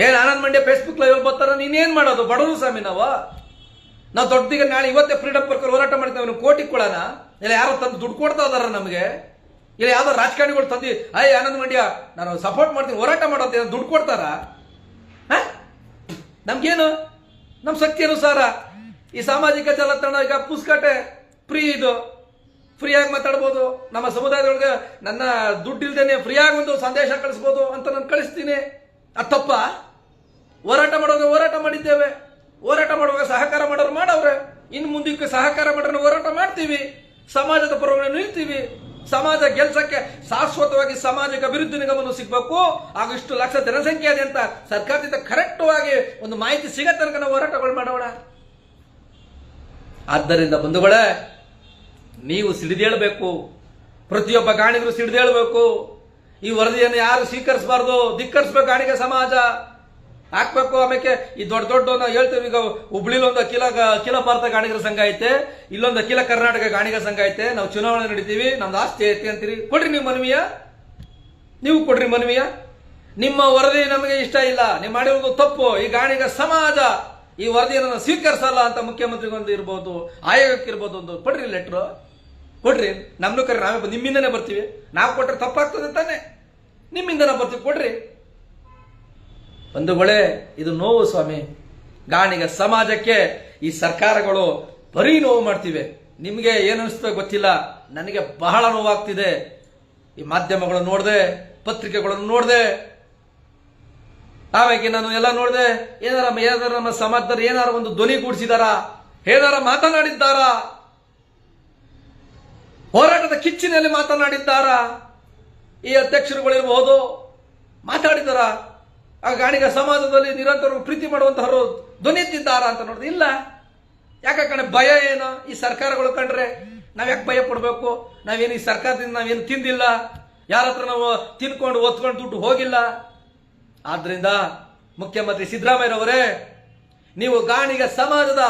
S1: ಏನ್ ಆನಂದ್ ಮಂಡ್ಯ ಫೇಸ್ಬುಕ್ ಲೈವ್ ಬರ್ತಾರ, ನೀನೇನ್ ಮಾಡೋದು? ಬಡವರು ಸ್ವಾಮಿ ನಾವು ದೊಡ್ಡದಿಗೆ ನಾಳೆ ಇವತ್ತೇ ಫ್ರೀಡಮ್ ಪಾರ್ಕ್ ಹೋರಾಟ ಮಾಡ್ತೀವಿ, ಕೋಟಿ ಕೊಡೋಣ ಇಲ್ಲ ಯಾರೋ ತಂದು ದುಡ್ಡು ಕೊಡ್ತಾ ಇದಾರ ನಮಗೆ? ಇಲ್ಲ ಯಾವ್ದೋ ರಾಜಕಾರಣಿಗಳು ತಂದು ಆನಂದ್ ಮಂಡ್ಯ ನಾನು ಸಪೋರ್ಟ್ ಮಾಡ್ತೀನಿ ಹೋರಾಟ ಮಾಡೋಂತ ದುಡ್ಡು ಕೊಡ್ತಾರ? ನಮ್ಗೇನು, ನಮ್ ಶಕ್ತಿ ಅನುಸಾರ ಈ ಸಾಮಾಜಿಕ ಜಾಲತಾಣ ಈಗ ಪುಸ್ಕಟೆ ಫ್ರೀ, ಇದು ಫ್ರೀಯಾಗಿ ಮಾತಾಡ್ಬೋದು. ನಮ್ಮ ಸಮುದಾಯದೊಳಗೆ ನನ್ನ ದುಡ್ಡು ಇಲ್ದೇನೆ ಫ್ರೀಯಾಗಿ ಒಂದು ಸಂದೇಶ ಕಳಿಸ್ಬೋದು ಅಂತ ನಾನು ಕಳಿಸ್ತೀನಿ. ಅದು ತಪ್ಪ? ಹೋರಾಟ ಮಾಡೋದು ಹೋರಾಟ ಮಾಡಿದ್ದೇವೆ, ಹೋರಾಟ ಮಾಡುವಾಗ ಸಹಕಾರ ಮಾಡೋರು ಮಾಡವ್ರೆ, ಇನ್ನು ಮುಂದಕ್ಕೆ ಸಹಕಾರ ಮಾಡೋರು ಹೋರಾಟ ಮಾಡ್ತೀವಿ, ಸಮಾಜದ ಪರವಾಗಿ ನಿಲ್ತೀವಿ. ಸಮಾಜ ಗೆಲ್ಸಕ್ಕೆ ಶಾಶ್ವತವಾಗಿ ಸಾಮಾಜಿಕ ಅಭಿವೃದ್ಧಿ ನಿಗಮವನ್ನು ಸಿಗ್ಬೇಕು, ಆಗ ಇಷ್ಟು ಲಕ್ಷ ಜನಸಂಖ್ಯೆ ಇದೆ ಅಂತ ಸರ್ಕಾರದಿಂದ ಕರೆಕ್ಟ್ ಆಗಿ ಒಂದು ಮಾಹಿತಿ ಸಿಗೋ ತನಕ ನಾವು ಹೋರಾಟಗಳು ಮಾಡೋಣ. ಆದ್ದರಿಂದ ಬಂಧುಗಳೇ, ನೀವು ಸಿಡಿದೇಳಬೇಕು, ಪ್ರತಿಯೊಬ್ಬ ಗಾಣಿಗರು ಸಿಡಿದೇಳಬೇಕು. ಈ ವರದಿಯನ್ನು ಯಾರು ಸ್ವೀಕರಿಸಬಾರ್ದು, ಧಿಕ್ಕರಿಸಬೇಕು. ಗಾಣಿಗ ಸಮಾಜ ಹಾಕ್ಬೇಕು. ಆಮೇಲೆ ಈ ದೊಡ್ಡ ನಾವು ಹೇಳ್ತೇವೆ, ಈಗ ಹುಬ್ಳಿಲೊಂದು ಅಖಿಲ ಭಾರತ ಗಾಣಿಗರ ಸಂಘ ಐತೆ, ಇಲ್ಲೊಂದು ಅಖಿಲ ಕರ್ನಾಟಕ ಗಾಣಿಗ ಸಂಘ ಐತೆ. ನಾವು ಚುನಾವಣೆ ನಡೀತೀವಿ, ನಮ್ದು ಆಸ್ತಿ ಐತಿ ಅಂತೀರಿ, ಕೊಡ್ರಿ ನೀವು ಮನವಿಯ, ನೀವು ಕೊಡ್ರಿ ಮನವಿಯ. ನಿಮ್ಮ ವರದಿ ನಮಗೆ ಇಷ್ಟ ಇಲ್ಲ, ನೀವು ಮಾಡಿರೋದು ತಪ್ಪು, ಈ ಗಾಣಿಗ ಸಮಾಜ ಈ ವರದಿಯನ್ನು ಸ್ವೀಕರಿಸಲ್ಲ ಅಂತ ಮುಖ್ಯಮಂತ್ರಿಗೊಂದು ಇರ್ಬೋದು, ಆಯೋಗಕ್ಕೆ ಇರ್ಬೋದು, ಒಂದು ಕೊಡ್ರಿ ಲೆಟ್ರು ಕೊಡ್ರಿ. ನಮ್ನು ಕರೆ, ನಾವೇ ನಿಮ್ಮಿಂದನೇ ಬರ್ತೀವಿ. ನಾವು ಕೊಟ್ರೆ ತಪ್ಪಾಗ್ತದೆ ತಾನೆ, ನಿಮ್ಮಿಂದನೇ ಬರ್ತೀವಿ, ಕೊಡ್ರಿ. ಬಂಧುಗಳೇ, ಇದು ನೋವು ಸ್ವಾಮಿ. ಗಾಣಿಗ ಸಮಾಜಕ್ಕೆ ಈ ಸರ್ಕಾರಗಳು ಬರೀ ನೋವು ಮಾಡ್ತಿವೆ. ನಿಮಗೆ ಏನು ಅನಿಸ್ತೋ ಗೊತ್ತಿಲ್ಲ, ನನಗೆ ಬಹಳ ನೋವಾಗ್ತಿದೆ. ಈ ಮಾಧ್ಯಮಗಳು ನೋಡಿದೆ, ಪತ್ರಿಕೆಗಳನ್ನು ನೋಡಿದೆ, ಆಮೇಲೆ ನಾನು ಎಲ್ಲ ನೋಡಿದೆ. ಏನಾರ ನಮ್ಮ ಸಮಾಜದಲ್ಲಿ ಏನಾರ ಒಂದು ಧ್ವನಿ ಕೂಡಿಸಿದಾರ, ಏನಾರ ಮಾತನಾಡಿದ್ದಾರ, ಹೋರಾಟದ ಕಿಚ್ಚಿನಲ್ಲಿ ಮಾತನಾಡಿದ್ದಾರ, ಈ ಅಧ್ಯಕ್ಷರುಗಳಿರಬಹುದು ಮಾತಾಡಿದಾರ, ಆ ಗಾಣಿಗ ಸಮಾಜದಲ್ಲಿ ನಿರಂತರ ಪ್ರೀತಿ ಮಾಡುವಂತಹವರು ಧ್ವನಿ ಎತ್ತಿದ್ದಾರ ಅಂತ ನೋಡಿದ್ರೆ ಇಲ್ಲ. ಯಾಕೆ ಭಯ ಏನು? ಈ ಸರ್ಕಾರಗಳು ಕಂಡ್ರೆ ನಾವ್ ಯಾಕೆ ಭಯ ಪಡ್ಬೇಕು? ನಾವೇನು ಈ ಸರ್ಕಾರದಿಂದ ನಾವೇನು ತಿಂದಿಲ್ಲ, ಯಾರ ಹತ್ರ ನಾವು ತಿನ್ಕೊಂಡು ಒತ್ಕೊಂಡು ದುಡ್ಡು ಹೋಗಿಲ್ಲ. ಆದ್ರಿಂದ ಮುಖ್ಯಮಂತ್ರಿ ಸಿದ್ದರಾಮಯ್ಯರವರೇ, ನೀವು ಗಾಣಿಗ ಸಮಾಜದ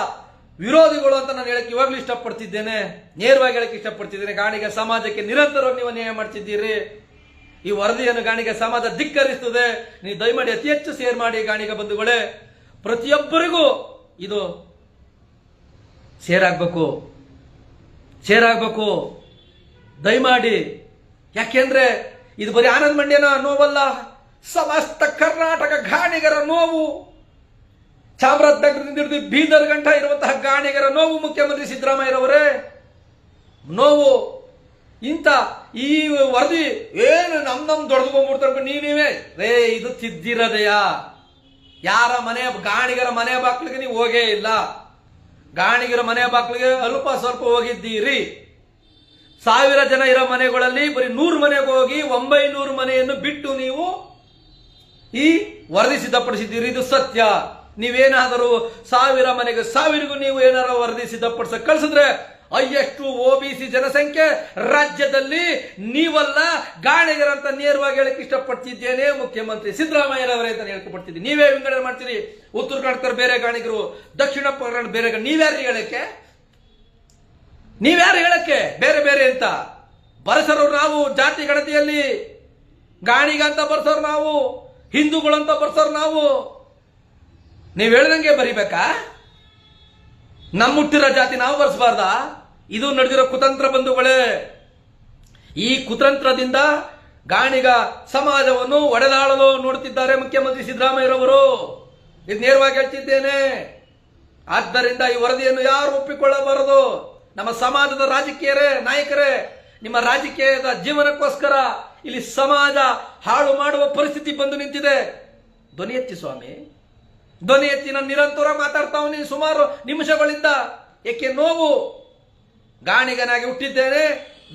S1: ವಿರೋಧಿಗಳು ಅಂತ ನಾನು ಹೇಳಕ್ಕೆ ಇವಾಗಲೂ ಇಷ್ಟಪಡ್ತಿದ್ದೇನೆ, ನೇರವಾಗಿ ಹೇಳಕ್ಕೆ ಇಷ್ಟಪಡ್ತಿದ್ದೇನೆ. ಗಾಣಿಗ ಸಮಾಜಕ್ಕೆ ನಿರಂತರವಾಗಿ ನೀವು ಅನ್ಯಾಯ ಮಾಡ್ತಿದ್ದೀರಿ. ಈ ವರದಿಯನ್ನು ಗಾಣಿಗ ಸಮಾಜ ಧಿಕ್ಕರಿಸುತ್ತದೆ. ನೀವು ದಯಮಾಡಿ ಅತಿ ಹೆಚ್ಚು ಶೇರ್ ಮಾಡಿ ಗಾಣಿಗ ಬಂಧುಗಳೇ, ಪ್ರತಿಯೊಬ್ಬರಿಗೂ ಇದು ಶೇರ್ ಆಗ್ಬೇಕು ದಯಮಾಡಿ. ಯಾಕೆಂದ್ರೆ ಇದು ಬರೀ ಆನಂದ್ ಮಂಡ್ಯನ ನೋವಲ್ಲ, ಸಮಸ್ತ ಕರ್ನಾಟಕ ಗಾಣಿಗರ ನೋವು, ಚಾಮರಾಜನಗರದಿಂದ ಹಿಡಿದು ಬೀದರ್ ಗಂಟ ಇರುವಂತಹ ಗಾಣಿಗರ ನೋವು ಮುಖ್ಯಮಂತ್ರಿ ಸಿದ್ದರಾಮಯ್ಯರವರೇ ನೋವು. ಇಂಥ ಈ ವರದಿ ಏನು ನಮ್ ದೊಡ್ಡದು ನೀವೇ ರೇ, ಇದು ತಿದ್ದಿರದೆಯಾ? ಯಾರ ಮನೆ ಗಾಣಿಗರ ಮನೆ ಬಾಕ್ಲಿಗೆ ನೀವು ಹೋಗೇ ಇಲ್ಲ. ಗಾಣಿಗರ ಮನೆ ಬಾಕ್ಲಿಗೆ ಅಲ್ಪ ಸ್ವಲ್ಪ ಹೋಗಿದ್ದೀರಿ. 1000 ಜನ ಇರೋ ಮನೆಗಳಲ್ಲಿ ಬರೀ 100 ಮನೆಗೆ ಹೋಗಿ 900 ಮನೆಯನ್ನು ಬಿಟ್ಟು ನೀವು ಈ ವರದಿ ಸಿದ್ಧಪಡಿಸಿದ್ದೀರಿ. ಇದು ಸತ್ಯ. ನೀವೇನಾದರೂ 1000 ಮನೆಗೆ 1000ಗೂ ನೀವು ಏನಾರ ವರದಿ ಸಿದ್ಧಪಡಿಸ ಕಳಿಸಿದ್ರೆ ಎಷ್ಟು OBC ಜನಸಂಖ್ಯೆ ರಾಜ್ಯದಲ್ಲಿ ನೀವಲ್ಲ ಗಾಣಿಗರಂತ ನೇರವಾಗಿ ಹೇಳಕ್ ಇಷ್ಟಪಡ್ತಿದ್ದೇನೆ ಮುಖ್ಯಮಂತ್ರಿ ಸಿದ್ದರಾಮಯ್ಯರವರೇ ಅಂತ ಹೇಳ್ಕೊಡ್ತಿದ್ದೀನಿ. ನೀವೇ ವಿಂಗಡಣೆ ಮಾಡ್ತೀರಿ. ಉತ್ತರ ಕರ್ನಾಟಕ ಬೇರೆ ಗಾಣಿಗರು, ದಕ್ಷಿಣ ಕನ್ನಡ ಬೇರೆ. ನೀವ್ಯಾರು ಹೇಳಕ್ಕೆ ಬೇರೆ ಬೇರೆ ಅಂತ ಬರಸರು ನಾವು ಜಾತಿ ಗಣತಿಯಲ್ಲಿ ಗಾಣಿಗ ಅಂತ ಬರ್ಸೋರು ನಾವು, ಹಿಂದೂಗಳಂತ ಬರ್ಸೋರು ನಾವು. ನೀವ್ ಹೇಳ್ದಂಗೆ ಬರಿಬೇಕಾ? ನಮ್ಮ ಹುಟ್ಟಿರೋ ಜಾತಿ ನಾವು ಬರ್ಸಬಾರ್ದ? ಇದು ನಡೆದಿರೋ ಕುತಂತ್ರ ಬಂಧುಗಳೇ. ಈ ಕುತಂತ್ರದಿಂದ ಗಾಣಿಗ ಸಮಾಜವನ್ನು ಒಡೆದಾಳಲು ನೋಡುತ್ತಿದ್ದಾರೆ ಮುಖ್ಯಮಂತ್ರಿ ಸಿದ್ದರಾಮಯ್ಯರವರು. ಇದು ನೇರವಾಗಿ ಹೇಳ್ತಿದ್ದೇನೆ. ಆದ್ದರಿಂದ ಈ ವರದಿಯನ್ನು ಯಾರು ಒಪ್ಪಿಕೊಳ್ಳಬಾರದು. ನಮ್ಮ ಸಮಾಜದ ರಾಜಕೀಯರೇ ನಾಯಕರೇ, ನಿಮ್ಮ ರಾಜಕೀಯದ ಜೀವನಕ್ಕೋಸ್ಕರ ಇಲ್ಲಿ ಸಮಾಜ ಹಾಳು ಮಾಡುವ ಪರಿಸ್ಥಿತಿ ಬಂದು ನಿಂತಿದೆ. ಧ್ವನಿ ಎತ್ತಿ ಸ್ವಾಮಿ, ಧ್ವನಿ ಎತ್ತಿ. ನಾನು ನಿರಂತರ ಮಾತಾಡ್ತಾವನಿ ಸುಮಾರು ನಿಮಿಷಗಳಿಂದ. ಏಕೆ ನೋವು? ಗಾಣಿಗನಾಗಿ ಹುಟ್ಟಿದ್ದೇನೆ,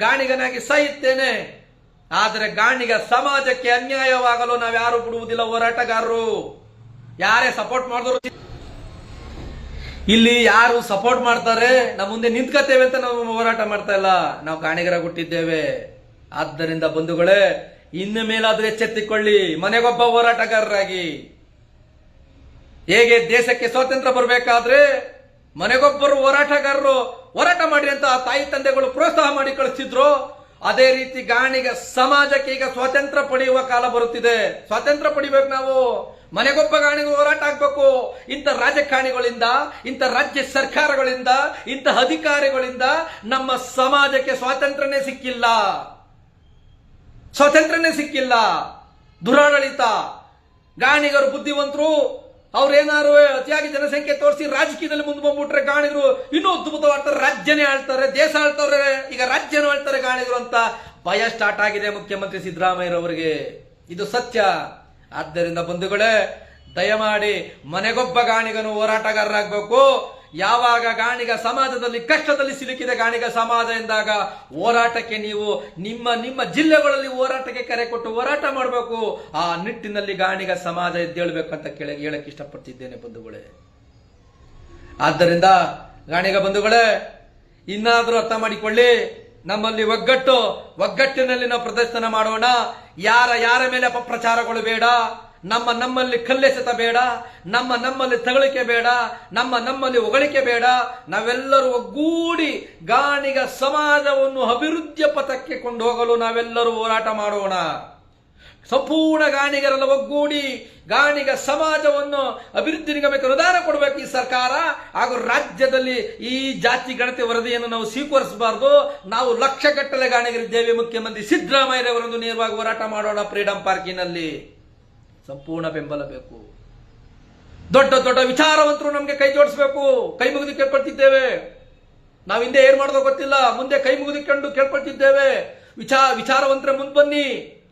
S1: ಗಾಣಿಗನಾಗಿ ಸಾಯುತ್ತೇನೆ. ಆದರೆ ಗಾಣಿಗ ಸಮಾಜಕ್ಕೆ ಅನ್ಯಾಯವಾಗಲು ನಾವ್ಯಾರು ಬಿಡುವುದಿಲ್ಲ. ಹೋರಾಟಗಾರರು ಯಾರೇ ಸಪೋರ್ಟ್ ಮಾಡಿದ್ರು, ಇಲ್ಲಿ ಯಾರು ಸಪೋರ್ಟ್ ಮಾಡ್ತಾರೆ ನಮ್ಮ ಮುಂದೆ ನಿಂತ್ಕತ್ತೇವೆ ಅಂತ ನಾವು ಹೋರಾಟ ಮಾಡ್ತಾ ಇಲ್ಲ. ನಾವು ಗಾಣಿಗರಾಗಿ ಹುಟ್ಟಿದ್ದೇವೆ. ಆದ್ದರಿಂದ ಬಂಧುಗಳೇ, ಇನ್ನು ಮೇಲಾದ್ರೂ ಎಚ್ಚೆತ್ತುಕೊಳ್ಳಿ. ಮನೆಗೊಬ್ಬ ಹೋರಾಟಗಾರರಾಗಿ, ಹೇಗೆ ದೇಶಕ್ಕೆ ಸ್ವಾತಂತ್ರ್ಯ ಬರಬೇಕಾದ್ರೆ ಮನೆಗೊಬ್ಬರು ಹೋರಾಟಗಾರರು ಹೋರಾಟ ಮಾಡಿ ಅಂತ ತಾಯಿ ತಂದೆಗಳು ಪ್ರೋತ್ಸಾಹ ಮಾಡಿ ಕಳಿಸ್ತಿದ್ರು, ಅದೇ ರೀತಿ ಗಾಣಿಗ ಸಮಾಜಕ್ಕೆ ಈಗ ಸ್ವಾತಂತ್ರ್ಯ ಪಡೆಯುವ ಕಾಲ ಬರುತ್ತಿದೆ. ಸ್ವಾತಂತ್ರ್ಯ ಪಡಿಬೇಕು ನಾವು. ಮನೆಗೊಬ್ಬ ಗಾಣಿಗ ಹೋರಾಟ ಆಗ್ಬೇಕು. ಇಂಥ ರಾಜಕಾರಣಿಗಳಿಂದ, ಇಂಥ ರಾಜ್ಯ ಸರ್ಕಾರಗಳಿಂದ, ಇಂಥ ಅಧಿಕಾರಿಗಳಿಂದ ನಮ್ಮ ಸಮಾಜಕ್ಕೆ ಸ್ವಾತಂತ್ರ್ಯನೇ ಸಿಕ್ಕಿಲ್ಲ. ಸ್ವಾತಂತ್ರ್ಯನೇ ಸಿಕ್ಕಿಲ್ಲ. ದುರಾಡಳಿತ. ಗಾಣಿಗರು ಬುದ್ಧಿವಂತರು, ಅವ್ರೇನಾರು ಅತಿಯಾಗಿ ಜನಸಂಖ್ಯೆ ತೋರಿಸಿ ರಾಜಕೀಯದಲ್ಲಿ ಮುಂದೆ ಬಂದ್ಬಿಟ್ರೆ ಗಾಣಿಗರು ಇನ್ನೂ ಅದ್ಭುತವಾಗ್ತಾರೆ. ರಾಜ್ಯನೇ ಆಳ್ತಾರೆ, ದೇಶ ಆಳ್ತಾರೆ, ಈಗ ರಾಜ್ಯನೂ ಆಳ್ತಾರೆ ಗಾಣಿಗರು ಅಂತ ಭಯ ಸ್ಟಾರ್ಟ್ ಆಗಿದೆ ಮುಖ್ಯಮಂತ್ರಿ ಸಿದ್ದರಾಮಯ್ಯರವರಿಗೆ. ಇದು ಸತ್ಯ. ಆದ್ದರಿಂದ ಬಂಧುಗಳೇ, ದಯಮಾಡಿ ಮನೆಗೊಬ್ಬ ಗಾಣಿಗನು ಹೋರಾಟಗಾರರಾಗಬೇಕು. ಯಾವಾಗ ಗಾಣಿಗ ಸಮಾಜದಲ್ಲಿ ಕಷ್ಟದಲ್ಲಿ ಸಿಲುಕಿದೆ ಗಾಣಿಗ ಸಮಾಜ ಎಂದಾಗ ಹೋರಾಟಕ್ಕೆ ನೀವು ನಿಮ್ಮ ನಿಮ್ಮ ಜಿಲ್ಲೆಗಳಲ್ಲಿ ಹೋರಾಟಕ್ಕೆ ಕರೆ ಕೊಟ್ಟು ಹೋರಾಟ ಮಾಡಬೇಕು. ಆ ನಿಟ್ಟಿನಲ್ಲಿ ಗಾಣಿಗ ಸಮಾಜ ಎದ್ದೇಳಬೇಕಂತ ಹೇಳಕ್ ಇಷ್ಟಪಡ್ತಿದ್ದೇನೆ ಬಂಧುಗಳೇ. ಆದ್ದರಿಂದ ಗಾಣಿಗ ಬಂಧುಗಳೇ, ಇನ್ನಾದ್ರೂ ಅರ್ಥ ಮಾಡಿಕೊಳ್ಳಿ. ನಮ್ಮಲ್ಲಿ ಒಗ್ಗಟ್ಟಿನಲ್ಲಿ ನಾವು ಪ್ರದರ್ಶನ ಮಾಡೋಣ. ಯಾರ ಮೇಲೆ ಅಪಪ್ರಚಾರಗಳು ಬೇಡ. ನಮ್ಮಲ್ಲಿ ಕಲ್ಲೆಸೆತ ಬೇಡ. ನಮ್ಮಲ್ಲಿ ತಗಳಿಕೆ ಬೇಡ. ನಮ್ಮಲ್ಲಿ ಹೊಗಳಿಕೆ ಬೇಡ. ನಾವೆಲ್ಲರೂ ಒಗ್ಗೂಡಿ ಗಾಣಿಗ ಸಮಾಜವನ್ನು ಅಭಿವೃದ್ಧಿಯ ಪಥಕ್ಕೆ ಕೊಂಡು ಹೋಗಲು ನಾವೆಲ್ಲರೂ ಹೋರಾಟ ಮಾಡೋಣ. ಸಂಪೂರ್ಣ ಗಾಣಿಗರೆಲ್ಲ ಒಗ್ಗೂಡಿ ಗಾಣಿಗ ಸಮಾಜವನ್ನು ಅಭಿವೃದ್ಧಿ ನಿಗಮಕ್ಕೆ ಅನುದಾನ ಕೊಡಬೇಕು ಈ ಸರ್ಕಾರ. ಹಾಗೂ ರಾಜ್ಯದಲ್ಲಿ ಈ ಜಾತಿ ಗಣತಿ ವರದಿಯನ್ನು ನಾವು ಸ್ವೀಕರಿಸಬಾರದು. ನಾವು ಲಕ್ಷಗಟ್ಟಲೆ ಗಾಣಿಗರಿದ್ದೇವೆ. ಮುಖ್ಯಮಂತ್ರಿ ಸಿದ್ದರಾಮಯ್ಯರವರನ್ನು ನೇರವಾಗಿ ಹೋರಾಟ ಮಾಡೋಣ. ಫ್ರೀಡಂ ಪಾರ್ಕಿನಲ್ಲಿ ಸಂಪೂರ್ಣ ಬೆಂಬಲ ಬೇಕು. ದೊಡ್ಡ ದೊಡ್ಡ ವಿಚಾರವಂತರು ನಮಗೆ ಕೈ ಜೋಡಿಸಬೇಕು. ಕೈ ಮುಗಿದು ಕೇಳ್ಕೊಳ್ತಿದ್ದೇವೆ. ನಾವು ಹಿಂದೆ ಏನ್ ಮಾಡೋದೋ ಗೊತ್ತಿಲ್ಲ, ಮುಂದೆ ಕೈ ಮುಗಿದುಕೊಂಡು ಕೇಳ್ಕೊಳ್ತಿದ್ದೇವೆ. ವಿಚಾರವಂತರೇ ಮುಂದೆ ಬನ್ನಿ.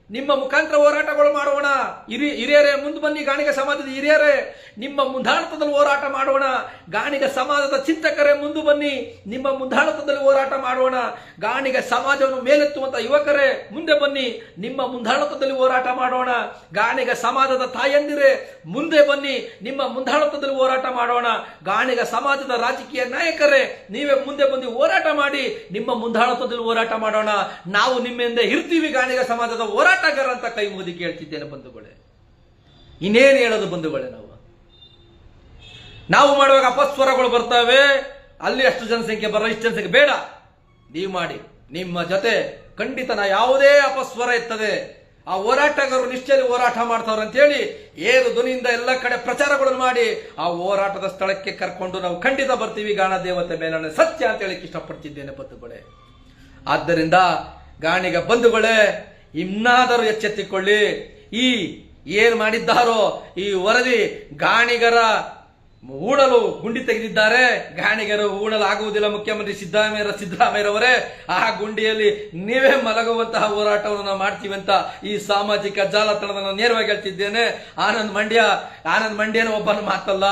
S1: ನಿಮ್ಮ ಮುಖಾಂತರ ಹೋರಾಟಗಳು ಮಾಡೋಣ. ಹಿರಿಯರೇ ಮುಂದೆ ಬನ್ನಿ. ಗಾಣಿಗ ಸಮಾಜದ ಹಿರಿಯರೇ ನಿಮ್ಮ ಮುಂದಾಳತ್ವದಲ್ಲಿ ಹೋರಾಟ ಮಾಡೋಣ. ಗಾಣಿಗ ಸಮಾಜದ ಚಿಂತಕರೇ ಮುಂದೆ ಬನ್ನಿ. ನಿಮ್ಮ ಮುಂದಾಳತ್ವದಲ್ಲಿ ಹೋರಾಟ ಮಾಡೋಣ. ಗಾಣಿಗ ಸಮಾಜವನ್ನು ಮೇಲೆತ್ತುವಂತ ಯುವಕರೇ ಮುಂದೆ ಬನ್ನಿ. ನಿಮ್ಮ ಮುಂದಾಳತ್ವದಲ್ಲಿ ಹೋರಾಟ ಮಾಡೋಣ. ಗಾಣಿಗ ಸಮಾಜದ ತಾಯಂದಿರೇ ಮುಂದೆ ಬನ್ನಿ. ನಿಮ್ಮ ಮುಂದಾಳತ್ವದಲ್ಲಿ ಹೋರಾಟ ಮಾಡೋಣ. ಗಾಣಿಗ ಸಮಾಜದ ರಾಜಕೀಯ ನಾಯಕರೇ ನೀವೇ ಮುಂದೆ ಬಂದು ಹೋರಾಟ ಮಾಡಿ. ನಿಮ್ಮ ಮುಂದಾಳತ್ವದಲ್ಲಿ ಹೋರಾಟ ಮಾಡೋಣ. ನಾವು ನಿಮ್ಮಿಂದ ಇರ್ತೀವಿ. ಗಾಣಿಗ ಸಮಾಜದ ಹೋರಾಟಗಾರ ಅಂತ ಕೈ ಮುಗಿದು ಕೇಳ್ತಿದ್ದೇನೆ ಬಂಧುಗಳೇ. ಇನ್ನೇನು ಹೇಳೋದು ಬಂಧುಗಳೇ? ನಾವು ಮಾಡುವಾಗ ಅಪಸ್ವರಗಳು ಬರ್ತವೆ. ಅಲ್ಲಿ ಅಷ್ಟು ಜನಸಂಖ್ಯೆ ಬರಲ್ಲ, ಇಷ್ಟು ಜನಸಂಖ್ಯೆ ಬೇಡ. ನೀವು ಮಾಡಿ. ನಿಮ್ಮ ಜೊತೆ ಖಂಡಿತ ಯಾವುದೇ ಅಪಸ್ವರ ಇರ್ತದೆ. ಆ ಹೋರಾಟಗಾರರು ನಿಷ್ಠೆಯಲ್ಲಿ ಹೋರಾಟ ಮಾಡ್ತಾವ್ರ ಅಂತ ಹೇಳಿ ಏರು ಧ್ವನಿಯಿಂದ ಎಲ್ಲ ಕಡೆ ಪ್ರಚಾರಗಳನ್ನು ಮಾಡಿ ಆ ಹೋರಾಟದ ಸ್ಥಳಕ್ಕೆ ಕರ್ಕೊಂಡು ನಾವು ಖಂಡಿತ ಬರ್ತೀವಿ. ಗಾಣ ದೇವತೆ ಮೇಲನೆ ಸತ್ಯ ಅಂತ ಹೇಳಕ್ಕೆ ಇಷ್ಟಪಡ್ತಿದ್ದೇನೆ ಬಂಧುಗಳೇ. ಆದ್ದರಿಂದ ಗಾಣಿಗ ಬಂಧುಗಳೇ, ಇನ್ನಾದರೂ ಎಚ್ಚೆತ್ತುಕೊಳ್ಳಿ. ಈ ಏನ್ ಮಾಡಿದ್ದಾರೋ ಈ ವರದಿ ಗಾಣಿಗರ ಹೂಡಲು ಗುಂಡಿ ತೆಗೆದಿದ್ದಾರೆ. ಗಾಣಿಗರು ಹೂಡಲು ಆಗುವುದಿಲ್ಲ. ಮುಖ್ಯಮಂತ್ರಿ ಸಿದ್ದರಾಮಯ್ಯರವರೇ, ಆ ಗುಂಡಿಯಲ್ಲಿ ನೀವೇ ಮಲಗುವಂತಹ ಹೋರಾಟವನ್ನು ನಾವು ಮಾಡ್ತೀವಿ ಅಂತ ಈ ಸಾಮಾಜಿಕ ಜಾಲತಾಣವನ್ನು ನೇರವಾಗಿ ಹೇಳ್ತಿದ್ದೇನೆ. ಆನಂದ್ ಮಂಡ್ಯನ ಒಬ್ಬನ ಮಾತಲ್ಲ,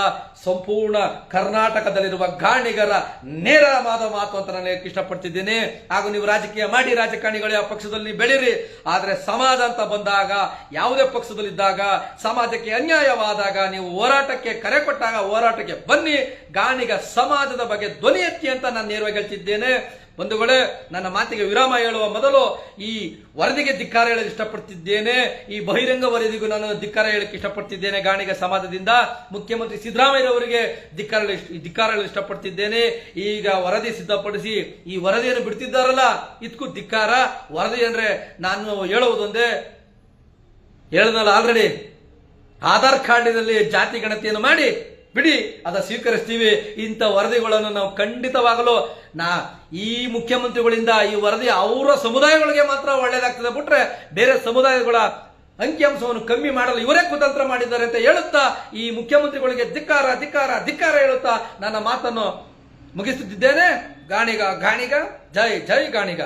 S1: ಸಂಪೂರ್ಣ ಕರ್ನಾಟಕದಲ್ಲಿರುವ ಗಾಣಿಗರ ನೇರವಾದ ಮಾತು ಅಂತ ನಾನು ಹೇಳಕ್ಕೆ ಇಷ್ಟಪಡ್ತಿದ್ದೇನೆ. ಹಾಗೂ ನೀವು ರಾಜಕೀಯ ಮಾಡಿ, ರಾಜಕಾರಣಿಗಳು ಯಾವ ಪಕ್ಷದಲ್ಲಿ ಬೆಳೀರಿ, ಆದ್ರೆ ಸಮಾಜ ಅಂತ ಬಂದಾಗ, ಯಾವುದೇ ಪಕ್ಷದಲ್ಲಿದ್ದಾಗ, ಸಮಾಜಕ್ಕೆ ಅನ್ಯಾಯವಾದಾಗ ನೀವು ಹೋರಾಟಕ್ಕೆ ಕರೆ ಕೊಟ್ಟಾಗ ಹೋರಾಟಕ್ಕೆ ಬನ್ನಿ, ಗಾಣಿಗ ಸಮಾಜದ ಬಗ್ಗೆ ಧ್ವನಿ ಎತ್ತಿ ಅಂತ ನಾನು ನೇರವಾಗಿ ಹೇಳ್ತಿದ್ದೇನೆ. ಬಂಧುಗಳೇ, ನನ್ನ ಮಾತಿಗೆ ವಿರಾಮ ಹೇಳುವ ಮೊದಲು ಈ ವರದಿಗೆ ಧಿಕ್ಕಾರ ಹೇಳಲು ಇಷ್ಟಪಡ್ತಿದ್ದೇನೆ. ಈ ಬಹಿರಂಗ ವರದಿಗೂ ನಾನು ಧಿಕ್ಕಾರ ಹೇಳಕ್ಕೆ ಇಷ್ಟಪಡ್ತಿದ್ದೇನೆ. ಗಾಣಿಗ ಸಮಾಜದಿಂದ ಮುಖ್ಯಮಂತ್ರಿ ಸಿದ್ದರಾಮಯ್ಯರವರಿಗೆ ಧಿಕ್ಕಾರ ಹೇಳಲು ಇಷ್ಟಪಡ್ತಿದ್ದೇನೆ. ಈಗ ವರದಿ ಸಿದ್ಧಪಡಿಸಿ ಈ ವರದಿಯನ್ನು ಬಿಡ್ತಿದ್ದಾರಲ್ಲ, ಇದಕ್ಕೂ ಧಿಕ್ಕಾರ. ವರದಿ ಅಂದ್ರೆ ನಾನು ಹೇಳುವುದೊಂದೇ, ಹೇಳಿದ್ನಲ್ಲ ಆಲ್ರೆಡಿ, ಆಧಾರ್ ಕಾರ್ಡಿನಲ್ಲಿ ಜಾತಿ ಗಣತಿಯನ್ನು ಮಾಡಿ ಬಿಡಿ, ಅದ ಸ್ವೀಕರಿಸ್ತೀವಿ. ಇಂಥ ವರದಿಗಳನ್ನು ನಾವು ಖಂಡಿತವಾಗಲು ಈ ಮುಖ್ಯಮಂತ್ರಿಗಳಿಂದ ಈ ವರದಿ ಅವರ ಸಮುದಾಯಗಳಿಗೆ ಮಾತ್ರ ಒಳ್ಳೇದಾಗ್ತದೆ ಬಿಟ್ರೆ ಬೇರೆ ಸಮುದಾಯಗಳ ಅಂಕಿಅಂಶವನ್ನು ಕಮ್ಮಿ ಮಾಡಲು ಇವರೇ ಕುತಂತ್ರ ಮಾಡಿದ್ದಾರೆ ಅಂತ ಹೇಳುತ್ತಾ ಈ ಮುಖ್ಯಮಂತ್ರಿಗಳಿಗೆ ಧಿಕ್ಕಾರ ಧಿಕ್ಕಾರ ಧಿಕ್ಕಾರ ಹೇಳುತ್ತಾ ನನ್ನ ಮಾತನ್ನು ಮುಗಿಸುತ್ತಿದ್ದೇನೆ. ಗಾಣಿಗ ಗಾಣಿಗ ಜೈ ಜೈ ಗಾಣಿಗ.